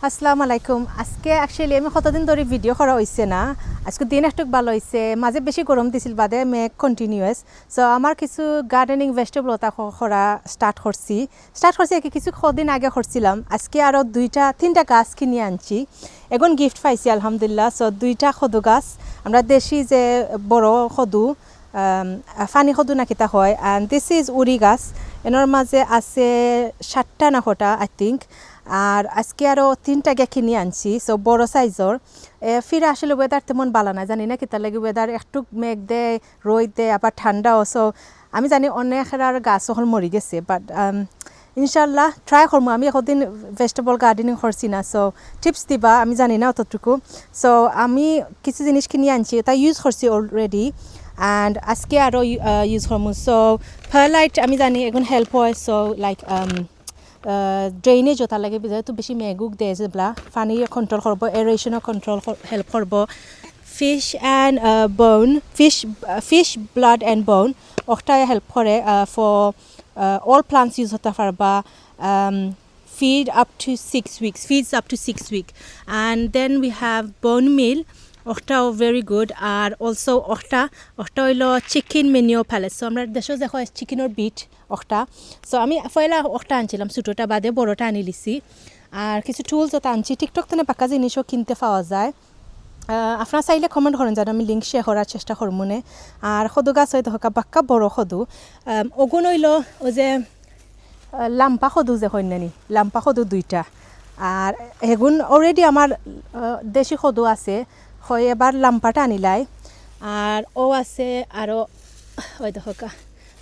আসসালামু আলাইকুম আজকে অ্যাকচুয়ালি আমি কতদিন ধরে ভিডিও করা হইছে না আজকে দিন একটু ভালো হইছে মাঝে বেশি গরম দিছিল বাদে মেঘ কন্টিনিউয়াস সো আমার কিছু গার্ডেনিং ভেজিটেবল ওটা করা স্টার্ট করছি কিছু কদিন আগে করছিলাম আজকে আরও তিনটা গাছ কিনে আনছি এখন গিফট পাইছি আলহামদুলিল্লাহ সো 2টা কদু গাছ আমরা দেশি যে বড় কদু ফানি কদু না কিতা হয় অ্যান্ড দিস ইজ উড়ি গাছ এর মাঝে আছে 7টা না কটা আই থিঙ্ক আর আজকে আরও 3টা কিনে আনছি সো বড় সাইজর ফিরে আসলে ওয়েদার তেমন ভালো না জানি না কিতা লাগে ওয়েদার একটু মেঘ দেয় রোদ দেয় আবার ঠান্ডাও সো আমি জানি অনেক গাছ হল মরি গেছে বাট ইনশাল্লাহ ট্রাই করবো আমি একদিন ভেজিটেবল গার্ডেনিং করছি না সো টিপস দিবা আমি জানি না অতটুকু সো আমি কিছু জিনিস কিনে আনছি এটা ইউজ করছি অলরেডি অ্যান্ড আজকে আরও ইউজ করবো সো ফার্লাইট আমি জানি এখন হেল্প হয় সো লাইক ড্রেইনেজ ওটা লাগে যেহেতু বেশি মেঘুক দেয় যেগুলা পানি কন্ট্রোল করব এরেশনও কন্ট্রোল হেল্প করব ফিশ অ্যান্ড বোন ফিশ ব্লাড অ্যান্ড বোন ওটাই হেল্প করে for all plants use hota farba feeds up to 6 weeks and then we have bone meal ওটাও very good আর also ওটা হইলো চিকেন মেনিও প্যালেস সো আমরা দেশে দেখো চিকেনের বিট ওটা সো আমি পয়লা ওটা আনছিলাম ছোটোটা বাদে বড়টা আনি লিছি আর কিছু টুলস ওটা আনছি টিকটক থেকে পাকা জিনিসও কিনতে পাওয়া যায় আপনারা চাইলে কমেন্ট করেন যেন আমি লিঙ্ক শেয়ার করার চেষ্টা করব মনে আর সদু গাছ হয়তো হকা বাক্কা বড় সদু ওগুন হইল ও যে লাম্পা সদু যে হইনানি লাম্পা সদু 2টা আর এগুন অলরেডি আমার দেশি সদু আছে হয় এবার লাম্পাটা আনিলাই আর ও আছে আরও হয়তো হকা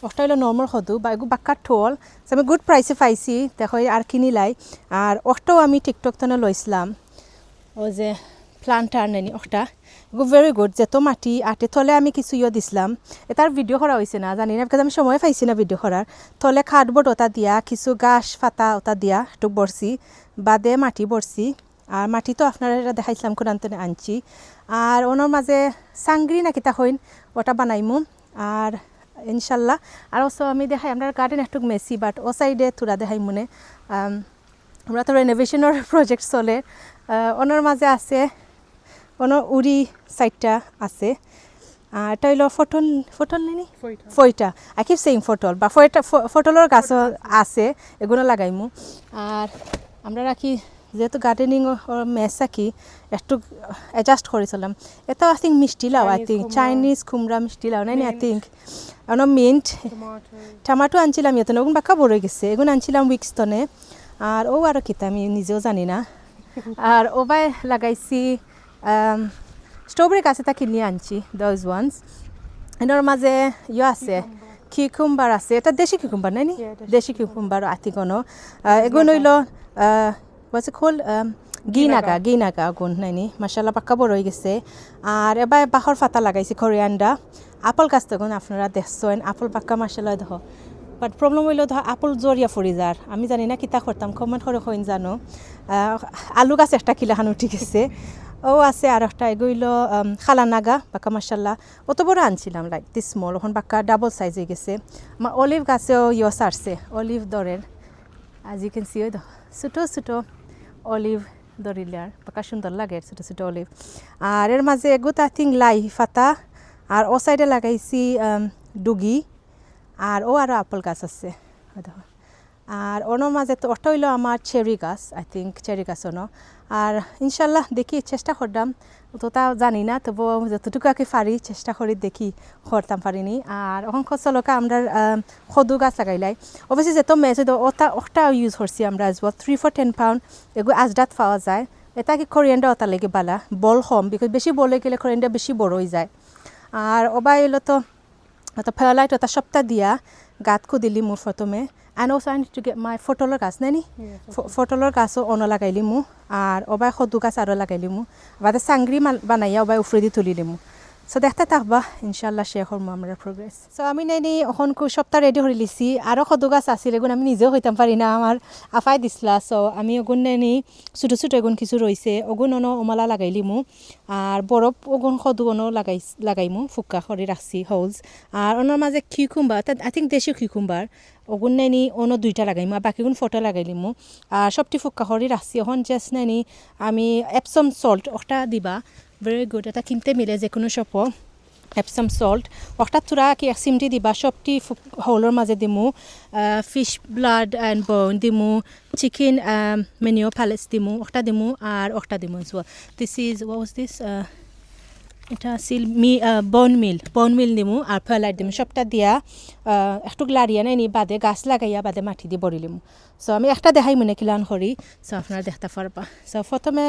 ওটা হইলো নর্মাল সদু বা এগু বাক্কা ঠোল আমি গুড প্রাইসে পাইছি দেখো আর কিনিলাই আর ওটাও আমি টিকটক থেকে লইছিলাম ও যে প্লান্টার নেনি ওটা ভেরি গুড যেত মাটি আটে থলে আমি কিছু দিছিলাম এটার ভিডিও করা হয়েছে না জানি না বিকজ আমি সময় পাইছি না ভিডিও করার থলে কার্ডবোর্ড ওটা দিয়া কিছু গাছ ফাতা ওটা দিয়া একটু বরছি বাদে মাটি বরছি আর মাটি তো আপনারা দেখাইছিলাম কোন আনছি আর ওনার মাঝে সাংগ্রি না কিতা হইন ওটা বানাইমু আর ইনশাল্লাহ আর ওসব আমি দেখাই আমরা গার্ডেন একটু মেসি বাট ও সাইডে থোড়া দেখাই মনে আমরা তো রেনোভেশনের প্রজেক্ট চলে ওনার মাঝে আছে কোনো উড়ি সাইডটা আছে এটা হইল ফটল নেনি ফইটা আই কিপ সেইং ফটল বা ফটলের গাছও আছে এগুলো লাগাইমু আর আমরা রাখি যেহেতু গার্ডেনিং মেস রাখি একটু অ্যাডজাস্ট করেছিলাম এটা আই থিঙ্ক মিষ্টি লাউ আই থিঙ্ক চাইনিজ কুমড়া মিষ্টি লাউ নাই আই থিঙ্ক মিন্ট টমাটো আনছিলাম ইয়েতে ওগুন বাক্কা বড় গেছে এগুলো আনছিলাম উইক্সটনে আর ও আরও কিতা আমি নিজেও জানি না আর ওবাই লাগাইছি স্ট্রবেরি গাছ এটা কিনে আনছি দোজ ওয়ান্স এটার মাঝে আছে কিউকুম্বার আছে এটা দেশি কিউকুম্বার নাই নি দেশি কিউকুম্বার আতিকনো এগুলো হইল বলছে খোল গিনাগা গুণ নাই নি মাসাল্লাহ পাক্কা বড় হয়ে গেছে আর এবার বাহর ফাতা লাগাইছি করিয়ান্ডা আপেল গাছ তখন আপনারা দেখছেন আপেল পাক্কা মাসাল্লাহ দেখো বাট প্রবলেম হইল ধর আপেল জরিয়া ফরি যার আমি জানি না কিতা করতাম কমেন্ট করে হইন জানো আলু গাছ একটা কিলাখান উঠি গেছে ও আছে আর একটা এগুইল খালানাগা বাক্কা মাসাল্লাহ অত বড় আনছিলাম লাইক দিস স্মল ওখান বাক্কা ডাবল সাইজ হয়ে গেছে আমার অলিভ গাছেও সারছে অলিভ দরের আজ ইউ ক্যান সি ওই ছোটো ছোটো অলিভ দরিলে আর বাক্কা সুন্দর লাগে ছোটো ছোটো অলিভ আর এর মাঝে এগুত আই থিঙ্ক লাই ফাতা আর ও সাইডে লাগাইছি ডুগি আর ও আরও আপেল গাছ আছে দেখো আর ওনার মাঝে তো ওটা হইলো আমার চেরি গাছ আই থিঙ্ক চেরি গাছ ওনো আর ইনশাল্লাহ দেখি চেষ্টা করতাম তো তা জানি না তবু যতটুকু আর কি পারি চেষ্টা করি দেখি করতাম পারিনি আর অসংখ্য চলকা আমরা সদু গাছ লাগাইলাই অবশ্যই যেত মেজ ওটা ইউজ করছি আমরা আজ 3 for 10 pound এগুলো আজদাত পাওয়া যায় এটা কি করিয়েন্ডা ওটা লেগে বালা বল কম বিকজ বেশি বলে গেলে করিয়েন্ডা বেশি বড় হয়ে যায় আর ওবাই এলো তো ফেলাইট ওটা সপ্তাহ দিয়া গাত খুদিলি মোৰ প্রথমে and also I need to get my ফটলৰ গাছ নাই নি ফটলৰ গাছও অন লাগাইলি মু আর ওবাই সদু গাছ আরও লাগাইলি মু বাদে চাংগ্রি বানাইয়া ওবাই উফরে দি তুলি দিমু সো দেখতে থাকবা ইনশাল্লাহ শেয়ার করবো আমরা প্রোগ্রেস। সো আমি নাইনি এখন সপ্তাহ রেডি করে লিছি আরও সদু গাছ আছিল এগুন আমি নিজেও হইতাম পারি না আমার আফাই দিছিলা। সো আমি ওগুন নাইনি ছোটো ছোটো এগুন কিছু রয়েছে ওগুন অনো ওমালা লাগাইলিমু আর বরফ ওগুন সদু অনো লাগাইমু ফুক্কা করে রাখছি হোলস আর ওনার মাঝে কিউকুম্বার আই থিঙ্ক দেশি কিউকুম্বার ওগুন নাইনি অনো 2টা লাগাইমু আর বাকিগুন 4টা লাগাইলিমু আর সবটি ফুক্কা করে রাখছি এখন জাস্ট নাইনি আমি এপসম সল্ট ওটা দিবা ভেরি গুড এটা কিনতে মিলে যে কোনো শপও এপসম সল্ট ওটা থোড়া কি এক চিমটি দিবা সবটি হোলের মাঝে দিমু ফিশ ব্লাড অ্যান্ড বোন দিমু চিকেন মেনিও প্যালেস দিমু ওটা দিমু আর ওটা দিমু so this is watt was this এটা আছিল বন মিল দিমু আর ফেলাইট দিমু সবটা দিয়া একটু লাড়িয়া নাইনি বাদে গাছ লাগাইয়া বাদে মাটি দিয়ে বড়িলিমু। সো আমি একটা দেখাই মনে কিলান করি সো আপনারা দেখতে পারবা। সো প্রথমে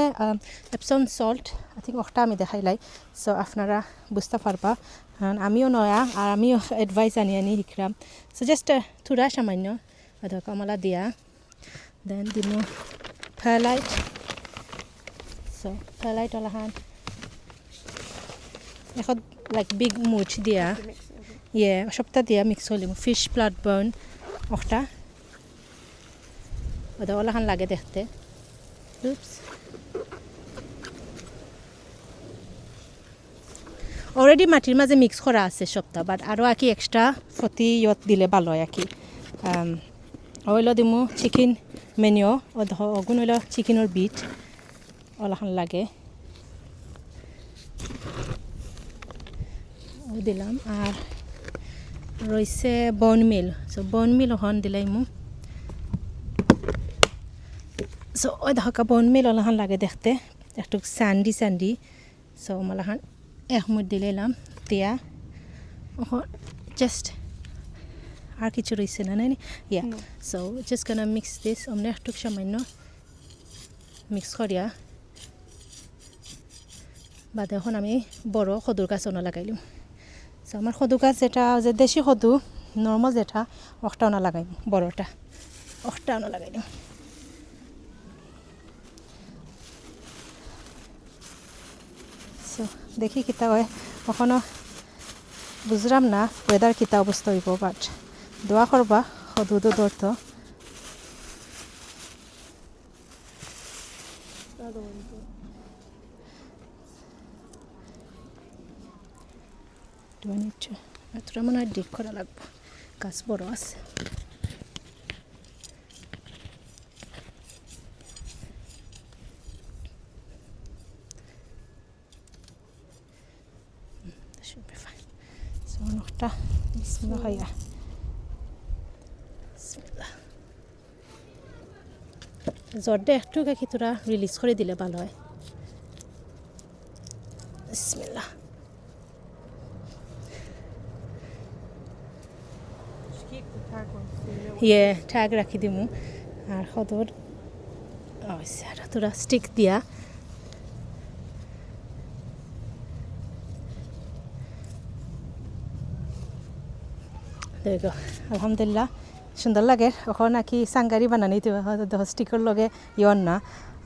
এপসম সল্ট আই থিঙ্ক ওটা আমি দেখাইলাই সো আপনারা বুঝতে পারবা কারণ আমিও নয়া আর আমিও অ্যাডভাইস আনি শিখলাম। সো জাস্ট থোড়া সামান্য কমলা দিয়া দেন দিমু ফেলাইট। সো ফেলাইট অলহান এখন লাইক বিগ মুচ দিয়া সপ্তাহ দিয়া মিক্স হলিম ফিশ ব্লাড বোন ওটা ওটা ওলাখান লাগে দেখতে অলরেডি মাটির মাঝে মিক্স করা আছে সপ্তাহ বাট আরও আর কি এক্সট্রা ফতি ইয়ত দিলে ভালো হয় আর কি ওইল দিমু চিকেন মেনিও অগুন হইল চিকেনের বিট ওলাখান লাগে দিলাম আর রয়েছে বন মিল সো বন মিল ওখান দিলাইমু সো ওই দেখা বন মিল ওলাখান লাগে দেখতে একটু স্যান্ডি সো মালাখান এক মুঠ দিলাম দিয়া ওখান জাস্ট আর কিছু রয়েছে না নাই সো জাস্ট গানা মিক্স দিস অমনে একটু সামান্য মিক্স করিয়া বাদে এখন আমি বড় সদুর গাছ অনা লাগাইলাম। সো আমার সদু গাছ যেটা যে দেশি সদু নর্মাল যেটা ওটা অনা লাগাইম বড়টা ওটা অনা লাগাইলাম। সো দেখি কিতা হয় ওখানো বুঝলাম না ওয়েদার কিতা অবস্থা হইব বাট দোয়া করবা সদু ধরত তোরা মনে হয় ডিপ করা লাগবো গাছ বড় আছে। একটা বিসমিল্লাহ হইয়া জর্দে একটু কি তোরা রিলিজ করে দিলে ভালো হয়। বিসমিল্লাহ ঠ্যাগ রাখি দিমু আর সদর তোরা স্টিক দিয়া আলহামদুলিল্লাহ সুন্দর লাগে এখন নাকি সাংগারি বানানি স্টিকের লগে ইয়ন না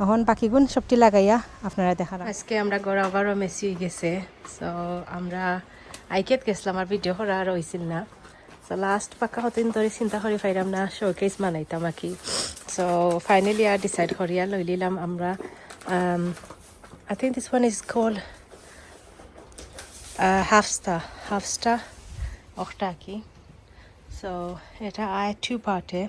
এখন বাকিগুণ সবটি লাগাইয়া আপনারা দেখা। আজকে আমরা গড় আবারও মেসি হয়ে গেছে সো আমরা আইকেত গেছিলাম আর ভিডিও করা আর হয়েছিল না সো লাস্ট পাক্কা হতেন ধরে চিন্তা করি পাইলাম না শোকেস বানাইতাম আর কি। সো ফাইনালি আর ডিসাইড করিয়া লই নিলাম আমরা I think this one is called half star ওটা কি। সো এটা আয় 2 পার্টে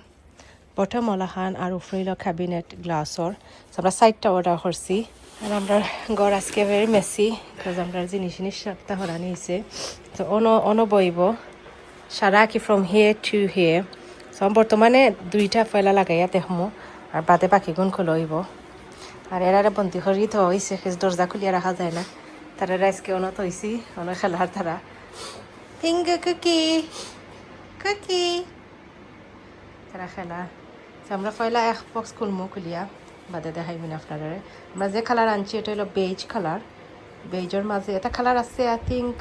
বটম ওলাখান আর উপরে ক্যাবিনেট গ্লাসর আমরা 4টা অর্ডার করছি আর আমরা ঘর আজকে ভেরি মেসি বিকজ আমরা জিনিস সপ্তাহ হরা নিয়েছে তো অনো বইব সারা কি from here two here so বর্তমানে 2টা পয়লা লাগাইয়া দেখমু আর বাদে বাকি গুণ খোলইব আর এরা বন্দি করি তো হয়েছে দরজা খুলিয়া রাখা যায় না তারা আজকে অনত হয়েছি অনেক খেলার তারা পিঙ্গু কুকি তারা খেলা আমরা পয়লা এক বক্স খুলমু খুলিয়া বাদে দেখাইবেন আপনারা। আমরা যে কালার আনছি এটা হলো বেজ কালার বেজের মাঝে এটা কালার আছে I think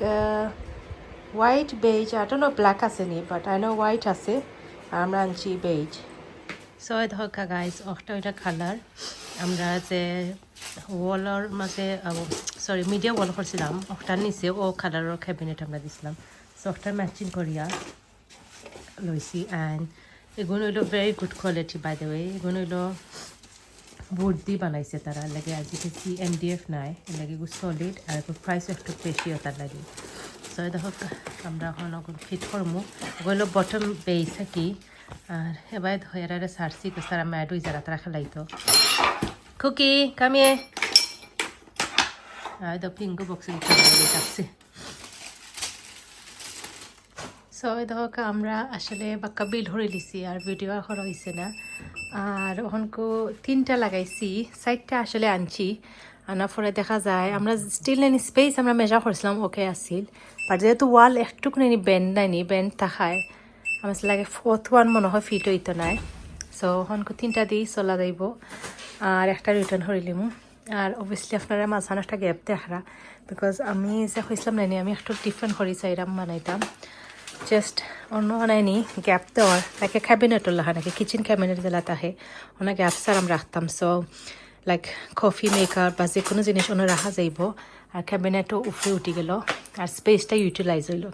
white beige I don't know black আছে নি বাট আই নো হোয়াইট আছে আর আমরা আনছি বেজ সো দেখা গাইজ অটা এটা কালার আমরা যে ওয়ালের মাঝে সরি মিডিয়া ওয়াল করছিলাম ওটার নিচে ও কালারের ক্যাবিনেট আমরা দিছিলাম সো ওটা ম্যাচিং করিয়া লইছি অ্যান্ড এগুলো হইলো very good quality by the way এগুলো হইলো বোর্ড দিয়ে বানাইছে তারা লাগে আজ দেখেছি MDF নাই লাগে সলিড আর প্রাইস একটু বেশিও তার লাগে সো দেখো আমরা এখন ফিট করবো ওগুলো বটম বেস কি আর এবার ধরে সারছি তো সারা ম্যাড হয়ে যারা তারা খেলাইতো খুকি কামিয়ে আর তো পিঙ্গু বক্সে থাকছে সো দেখো আমরা আসলে বাক্কা বিল ধরে লিছি আর ভিডিও করা হয়েছে না আর ওখানকো 3টা লাগাইছি 4টা আসলে আনছি আনার পরে দেখা যায় আমরা স্টিল নাইনি স্পেস আমরা মেজার করছিলাম ওকে আসিল বাট যেহেতু ওয়াল একটুকু নাইনি বেন্ড নাইনি বেন্ড থাকায় আমার লাগে 4th ওয়ান মনে হয় ফিট হইতো নাই সো ওখানকো 3টা দিয়েই চলা যাইব আর একটা রিটার্ন করিলিমু আর অবভিয়াসলি আপনারা মাঝখানে একটা গ্যাপ দেখা বিকজ আমি যে হয়েছিলাম নাইনি আমি একটু ডিফারেন্ট করি চাইরাম বানাইতাম জাস্ট অন্য বানাইনি গ্যাপ দেওয়ার লাইক ক্যাবিনেটও লাগা নাকি কিচেন ক্যাবিনেট যেলা তাহে অনেক গ্যাপ সারাম রাখতাম সো লাইক কফি মেকার বা যে কোনো জিনিস অন্য রাখা যাইব আর ক্যাবিনেটও উপরে উঠি গেল আর স্পেসটা ইউটিলাইজ হইল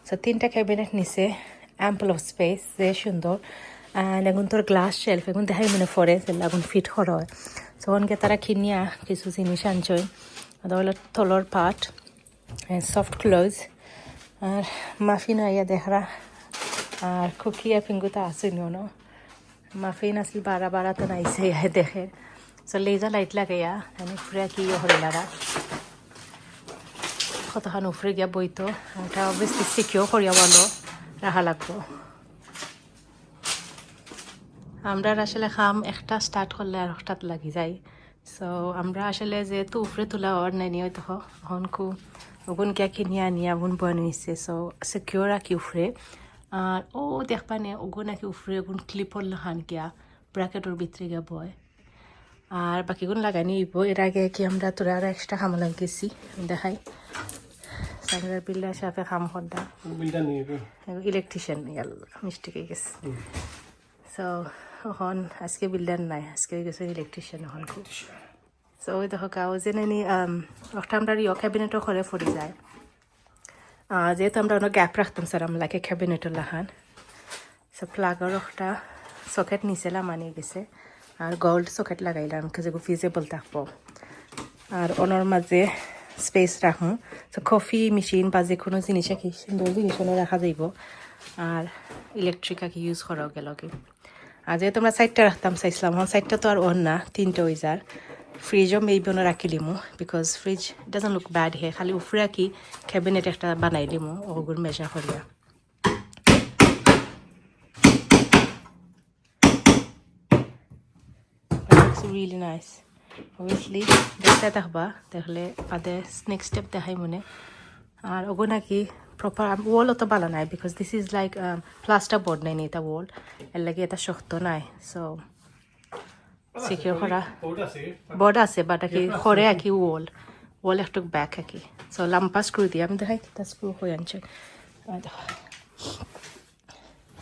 সো 3টা ক্যাবিনেট নিচে অ্যাম্পল অফ স্পেস যে সুন্দর অ্যান্ড এখন তোর গ্লাস শেলফ এখন দেখাই মনে পড়ে যেগুলো এখন ফিট করা হয় সো ওখানকে তারা কিনিয়া কিছু জিনিস আনছয় ওটা হলো তলর পার্ট সফট ক্লোজ আর মাফিন আইয়া দেখরা আর খুকিয়া পিঙ্গুতা আসেনি ন মাফিন আসলে বারা তো নাইছে দেখে সো লেজার লাইট লাগাইয়া আমি ফুরে কি হরিলারা কতখান উফরে গিয়া বইতো এটা অবভিয়াসলি সিকিও করিয়া বলো রাখা লাগবো আমরা আসলে খাম একটা স্টার্ট করলে আর হঠাৎ লাগি যায় সো আমরা আসলে যেহেতু উপরে তোলা হওয়ার নাই নিয়ে তো হনকু ওগুন কে কিনিয়া নিয়ে আগুন বনে নিচ্ছে সো সিকিউর রাখি উফরে আর ও দেখবা নে ওগুন নাকি উফরে ওগুন ক্লিপর লাহান গিয়া ব্র্যাকেটের ভিতরে গিয়া বয় আর বাকিগুন লাগাই নিব এর আগে কি আমরা তোরা আর এক্সট্রা খাম লাগিয়েছি দেখাই সামনের বিল্ডার সাথে খাম খদ্দা ইলেকট্রিশিয়ান মিস্টেকে গেছে সো এখন আজকে বিল্ডার নাই আজকে গেছে ইলেকট্রিশিয়ান এখন খুব সো ওই দেখো কাউ যে নানি একটা আমরা ইয় ক্যাবিনেটও ঘরে ফুরি যায় যেহেতু আমরা অনেক গ্যাপ রাখতাম স্যার আমরা লাগে ক্যাবিনেটও লাহান সো প্লাগর একটা সকেট নিচেলাম আনিয়ে গেছে আর গোল্ড সকেট লাগাইলাম যেগুলো ফিজেবল থাকবো আর ওনার মাঝে স্পেস রাখুন সো কফি মেশিন বা যে কোনো জিনিস কি সুন্দর জিনিস রাখা যাইব আর ইলেকট্রিক আর কি ইউজ করাও গেল কি আর যেহেতু আমরা 4টা রাখতাম চাইছিলাম এখন 4টা তো আর ওর না 3টা হয়ে যার ফ্রিজও মেবি রাখিলিমু because fridge doesn't look bad হে খালি উফরে কি ক্যাবিনেট একটা বানাইলিমু ওগুলো মেজার করিয়া really nice obviously দেখতে থাকবা দেখলে আদে নেক্সট স্টেপ দেখাই মনে আর ওগো নাকি প্রপার ওয়ালও তো ভালো নাই because this is like plaster board নাই এটা ওয়াল এর লাগে এটা শক্ত নাই সো সিকিউর করা বোর্ড আছে বাট কি করে আর কি ওয়াল একটু ব্যাক আর কি সো লাম্পা স্ক্রু দিয়ে আমি দেখাই তা স্ক্রু হয়ে আনছে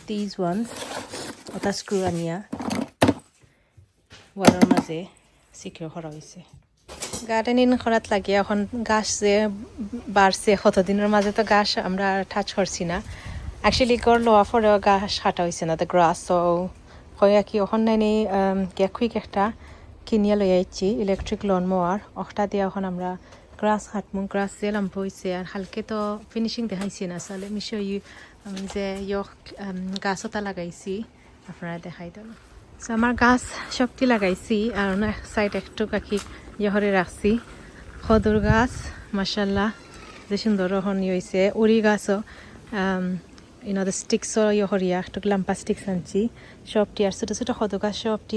these ones ওটা স্ক্রু আনিয়া ওয়ালের মাঝে সিকিউর করা হয়েছে গার্ডেনিং করাত লাগে এখন গাছ যে বাড়ছে কতদিনের মাঝে তো গাছ আমরা টাচ করছি না অ্যাকচুয়ালি গড় লোয়া পরেও গাছ কাটা হয়েছে না দ্য গ্রাস সো হয় কি ওখান নাইনি কুইক একটা কিনিয়া লই আইছি ইলেকট্রিক লন মোয়ার অখটা দিয়ে এখন আমরা গ্রাস কাটমু গ্রাস যে লাম্প হয়েছে আর হালকে তো ফিনিশিং দেখাইছি না আসলে মিশো যে গাছটা লাগাইছি আপনারা দেখাই দেন সো আমার গাছ সবটি লাগাইছি আর সাইড একটু কাকি ইহরে রাখছি খদুর গাছ মাশাল্লাহ যে সুন্দর হয়েছে উড়ি গাছও স্টিক্সও ইহরিয়া একটু লাম্পা স্টিক্স আনছি সবটি আর ছোটো ছোটো খদু গাছ সবটি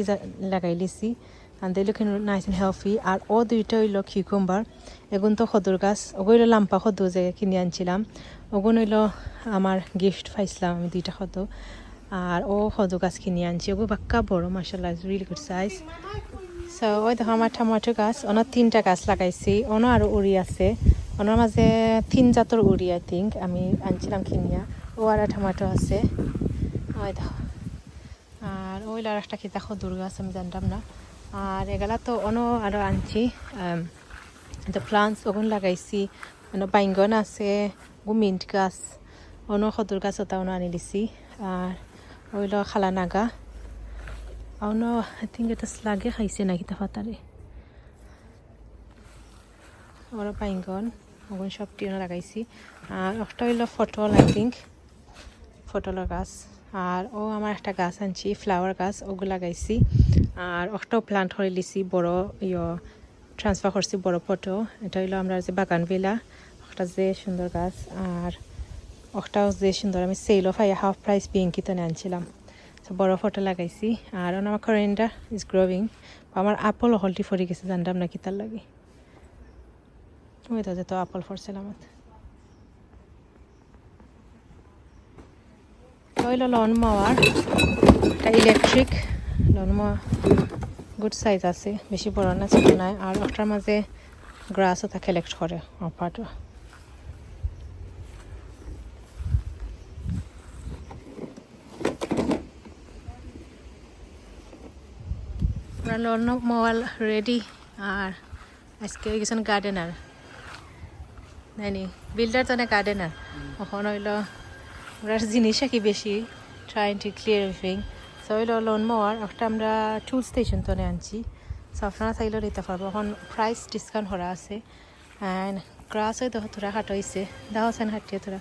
লাগাই লিছি and they looking nice and healthy আর ও দুইটা হইল কিউকাম্বার এগুন তো খদুর গাছ ওগুলো লাম্পা খদু যে কিনে আনছিলাম ওগুন হইল আমার গিফট পাইছিলাম আমি 2টা খদু আর ও খদু গাছ কিনে আনছি ওগু বাক্কা বড় মাশাআল্লাহ রিয়েলি গুড সাইজ সো ওই দেখো আমার টমেটো গাছ অনেক 3টা গাছ লাগাইছি অন্য আরও উড়ি আছে ওনার মাঝে 3 জাতের উড়ি আই থিঙ্ক আমি আনছিলাম কিনিয়া ও আর টমেটো আছে ওই দেখো আর ওইল আর একটা কি দেখো দুর্গা আছে আমি জানতাম না আর এগুলা তো আরও আনছি প্লান্টস ওগুন লাগাইছি বাইঙ্গন আছে মিন্ট গাছ খদুর গাছ ওটাও আনি দিছি আর ওইল খালা নাগা আই থিঙ্ক এটা স্লাগে খাইছে নাকি তা ফাতারে ওরা বাইঙ্গন ওগুন সব টিউন লাগাইছি আর একটা হইল ফটল আই থিঙ্ক ফটলের গাছ আর আমার একটা গাছ আনছি ফ্লাওয়ার গাছ ওগুলো লাগাইছি আর একটাও প্লান্ট করে লিছি বড় ট্রান্সফার করছি বড় ফটো এটা হইলো আমরা যে বাগান বেলা একটা যে সুন্দর গাছ আর একটাও যে সুন্দর আমি সেল অফ হাফ প্রাইস বিঙ্কিতনে আনছিলাম বড় ফটো লাগাইছি আর আমার করেন্ডার ইজ গ্রোয়িং আমার আপল হলটি ফরি গেছে জানতাম না কি তার লাগে ওই তো যেত আপল ফরছিলাম হইল লন মাওয়ার এটা ইলেকট্রিক লন মাওয়া গুড সাইজ আছে বেশি বড় না ছোট নাই আর ওটার মাঝে গ্রাসও তা কালেক্ট করে অফারটা লন মাওয়াল রেডি আর আজকে গেছেন গার্ডেনার নাইনি বিল্ডার তো না গার্ডেনার এখন হইল ওরার জিনিস কি বেশি trying to clear everything so হইল লোন মোয়ার একটা আমরা টুল স্টেশন তো আনছি সো আপনারা চাইলেও দিতে পারবো এখন প্রাইস ডিসকাউন্ট করা আছে অ্যান্ড গ্রাস হয়ে দেখো তোরা হাট হয়েছে দাও সেন হাঁটিয়ে তোরা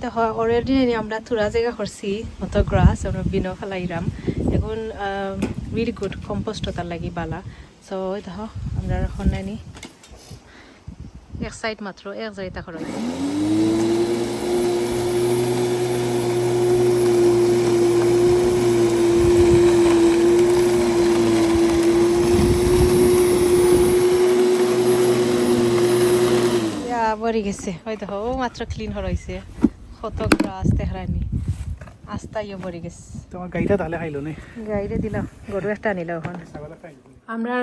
দেখো অলরেডি আমরা থোড়া জায়গা করছি অত গ্রাস আমরা বিনো ফেলাইরাম এখন রিলি গুড কম্পোস্ট তার লাগি বালা সো দেখো আমরা এখন নাইনি এক সাইড মাত্র এক জায়গা করা বরি গেছে ওই দেখো ও মাত্র ক্লিন হয়েছে কত গ্রাস দেখানি আস্তাইও বরি গেছে তোমার গাইটা তাহলে খাইলো নে গাইরে দিলাম গরু একটা আনিলাম এখন আমরা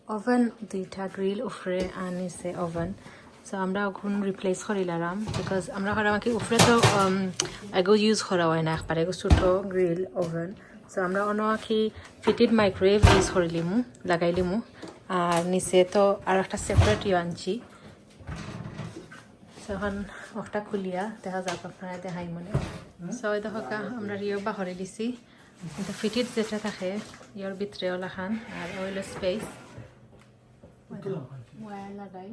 ওভেন দুইটা গ্রিল উফরে আনিছে ওভেন সো আমরা এখন রিপ্লেস করিলাম বিকজ আমরা আমাকে উফরে তো এগো ইউজ করা হয় না একবারে এগো ছোটো গ্রিল ওভেন সো আমরা অনেকি ফিটেড মাইক্রোওয়েভ ইউজ করিলিমু লাগাইলিমু আর নিচে তো আর একটা সেপারেট আনছি এখন একটা খুলিয়া দেখা যাক আপনারা দেখাই মনে সবাই দেখা আমরা রিও বাহরে দিছি কিন্তু ফিটিড যেটা থাকে ইয়ার ভিতরেও লাখান আর ওইল স্পেস ওয়ার লাগাই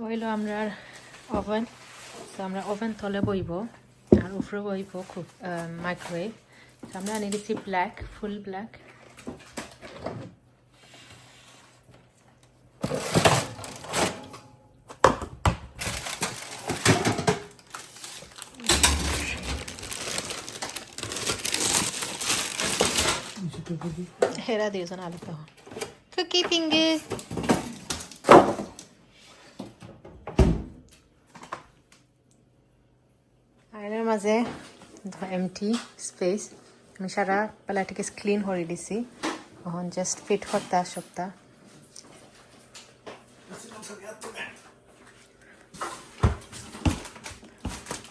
ওইল আমরা ওভেন আমরা ওভেন তলে বইব আর উপরে বইব খুব মাইক্রোওয়েভ আমরা আনি দিচ্ছি ব্ল্যাক ফুল ব্ল্যাক হেরা দিয়েছেন আলু তখন কুকি ফিঙ্গে আয়নার মাঝে এমটি স্পেস আমি সারা প্যালাটিকে ক্লিন করে দিছি এখন জাস্ট ফিট করতে সপ্তাহ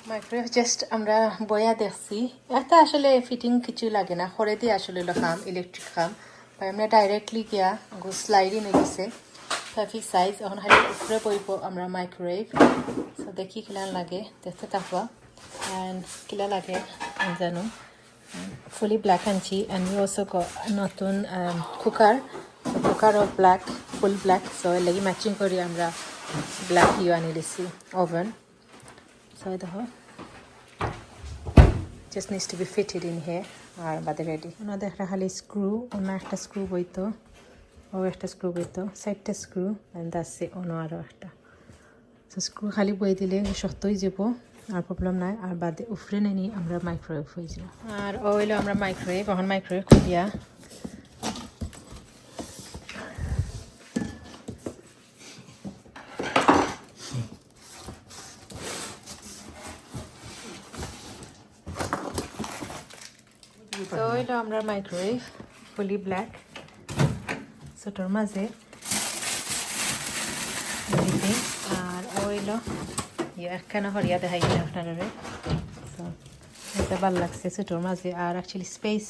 মাইক্রোওয়েভ জাস্ট আমরা বয়া দেখছি এটা আসলে ফিটিং কিছু লাগে না খড়ে দিয়ে আসলে খাম ইলেকট্রিক খাম আমরা ডাইরেক্টলি গিয়া স্লাইডে নিয়েছে পারফেক্ট সাইজ এখন খালি উপরে বইব আমরা মাইক্রোওয়েভ দেখি কিলান লাগে দেখতে থাকবা and kila lage জানো fully black anchi and we also got notun cooker of black full black so lagi matching kori amra black yu ani disi oven so দেখো just needs to be fitted in here আর বাদে ready ওনা দেখা খালি screw ওনা একটা screw বইতো ও একটা screw বইতো সাইডটা screw and that's it ওনা আরো একটা সো স্ক্রু খালি বয়ে দিলে শক্ত হয়ে যাব আর প্রবলেম নাই আর বাদে উফরে নেনি আমরা মাইক্রোওয়েভ হয়ে যাব আর ওইলো আমরা মাইক্রোওয়েভ এখন মাইক্রোওয়েভ খুলিয়া তো ওইলো আমরা মাইক্রোওয়েভ ফুলি ব্ল্যাক ছোটোর মাঝে আর ওইলো একখানা হরিয়া দেখাই গেলে আপনারা তো এটা ভালো লাগছে ছোটোর মাঝে আর অ্যাকচুয়ালি স্পেস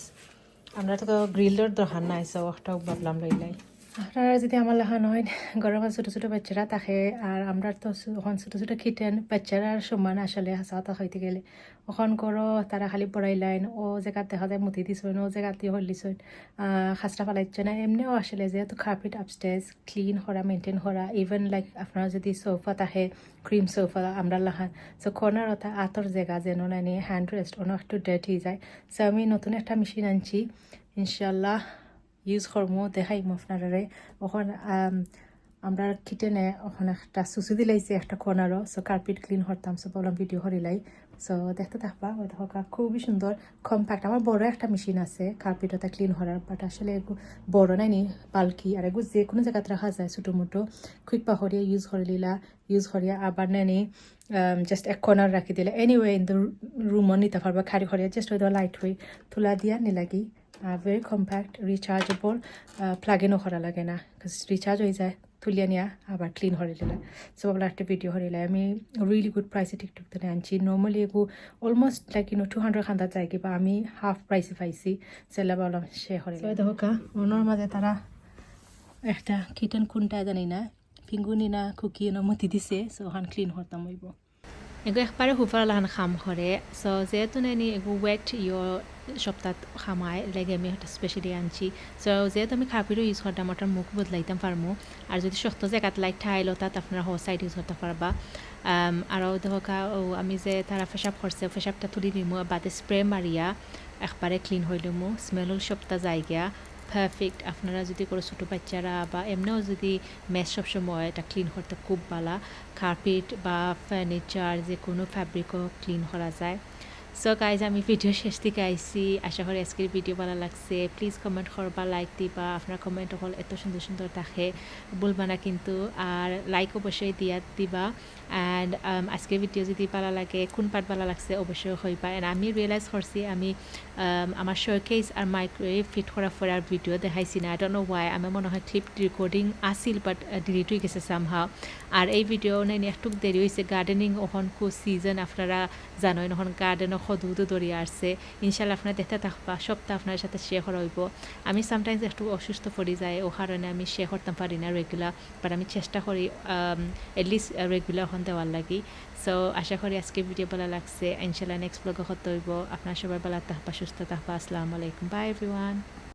আমরা তো গ্রিলের দরকার নাই সো ওটাও ভাবলাম লইলাই আপনারা যদি আমার লেখা নয় গরমে ছোটো ছোটো বাচ্চারা থাকে আর আমরা তো ওখান ছোটো ছোটো খিটেন বাচ্চারা সমান আসলে হাসা হইতে গেলে ওখান করো তারা খালি পড়াই লাইন ও জায়গাত দেখা যায় মুতি দিছইন ও জায়গাতে হলিছইন খাসটা ফালাইছে না এমনিও আসলে যেহেতু কার্পেট আপস্টেজ ক্লিন করা মেনটেন করা ইভেন লাইক আপনারা যদি সোফা থাকে ক্রিম সোফা আমরা লাহান সো কর্নার ওটা আতর জায়গা যেন নানি হ্যান্ড রেস্ট অনেক একটু ডার্টি যায় সো আমি নতুন একটা মেশিন আনছি ইনশাল্লাহ ইউজ করবো দেখাইমো আপনারা ওখানে আমরা কিচেনে ওখানে একটা সুসু দিলাইছি একটা কর্নারও সো কার্পেট ক্লিন করতাম সো বললাম ভিডিও করিলাই সো দেখতে থাকবা ওই দেখা খুবই সুন্দর কম্প্যাক্ট আমার বড় একটা মেশিন আছে কার্পেট ওটা ক্লিন করার বাট আসলে বড় নাইনি বাল্কি আর এগু যে কোনো জায়গাতে রাখা যায় ছোটো মোটো কুইক পাহরিয়া ইউজ করিলা ইউজ করিয়া আবার নাইনি জাস্ট এক কর্নার রাখি দিলে এনিওয়ে ইন দ্য রুমও নিতে পারবা খারি করিয়া জাস্ট ওই লাইট হয়ে তুলা দিয়া নিলাগি very compact rechargeable plug-in করা লাগে না রিচার্জ হয়ে যায় তুলিয়া নিয়া আবার ক্লিন হরে দিলে সো বলে একটা ভিডিও হরিলে আমি রিয়েলি গুড প্রাইসে টিকটক থেকে আনছি নর্মালি এগু অলমোস্ট লাইক 200 খান্দার যায় কিবা আমি হাফ প্রাইসে পাইছি সেলা বললাম সে হরে দেখো কা ওনার মাঝে তারা একটা কিটেন কোনটা জানি না ফিঙ্গুনি না কুকি মতি দিছে সো ওখান ক্লিন করতাম হইব এগু একবারে হুফার লাহান খাম করে সো যেহেতু নাইনি এগু ওয়েট ইয়ো সপ্তাহ খামায় লাগে আমি একটা স্পেশালি আনছি সো যেহেতু আমি কার্পেটও ইউজ করতাম ওটার মুখ বদলাইতাম পারমো আর যদি শক্ত জায়গাত লাইট ঠাইলো তাত আপনারা হো সাইড ইউজ করতে পারবা আরও দেখা আমি যে তারা ফেসাব করছে ফেসাবটা তুলি দিমো বাদে স্প্রে মারিয়া একবারে ক্লিন হইলমো স্মেলও সপ্তাহ জায়গা পারফেক্ট আপনারা যদি কোনো ছোটো বাচ্চারা বা এমনিও যদি মেস সবসময় এটা ক্লিন করতে খুব ভালো কার্পেট বা ফার্নিচার যে কোনো ফ্যাব্রিকও ক্লিন করা যায় সো গাইজ আমি ভিডিও শেষ দিকে আইসি আশা করি আজকের ভিডিও ভালো লাগছে প্লিজ কমেন্ট করবা লাইক দিবা আপনার কমেন্ট হল এত সুন্দর সুন্দর থাকে বলবা না কিন্তু আর লাইক অবশ্যই দিবা অ্যান্ড আজকের ভিডিও যদি ভালো লাগে কোন পার্ট ভালো লাগছে অবশ্যই হইবা অ্যান্ড আমি রিয়েলাইজ করছি আমি আমার শোকেস আর মাইক্রোওয়েভ ফিট করার পরে আর ভিডিও দেখাইছি না আই ডোন্ট নো ওয়াই আমি মনে হয় clip recording Aseel but delete হয়ে গেছে সামহাও আর এই ভিডিও নেই একটু দেরি হয়েছে গার্ডেনিং ওখান কো সিজন আপনারা জানোই এখন গার্ডেনও সদুদো দরিয়া আসছে ইনশাল্লাহ আপনারা দেখতে থাকবা সবটা আপনার সাথে শেয়ার করা হইব আমি সামটাইমস একটু অসুস্থ পড়ে যায় ও কারণে আমি শেয়ার করতে পারি না রেগুলার বাট আমি চেষ্টা করি এটলিস্ট রেগুলার এখন দেওয়ার লাগি সো আশা করি আজকে ভিডিও ভালো লাগছে ইনশাল্লাহ নেক্সট ব্লগে হতে হইব আপনার সবাই ভালো থাকবা সুস্থ থাকবা আসসালামু আলাইকুম বাই এভরিওয়ান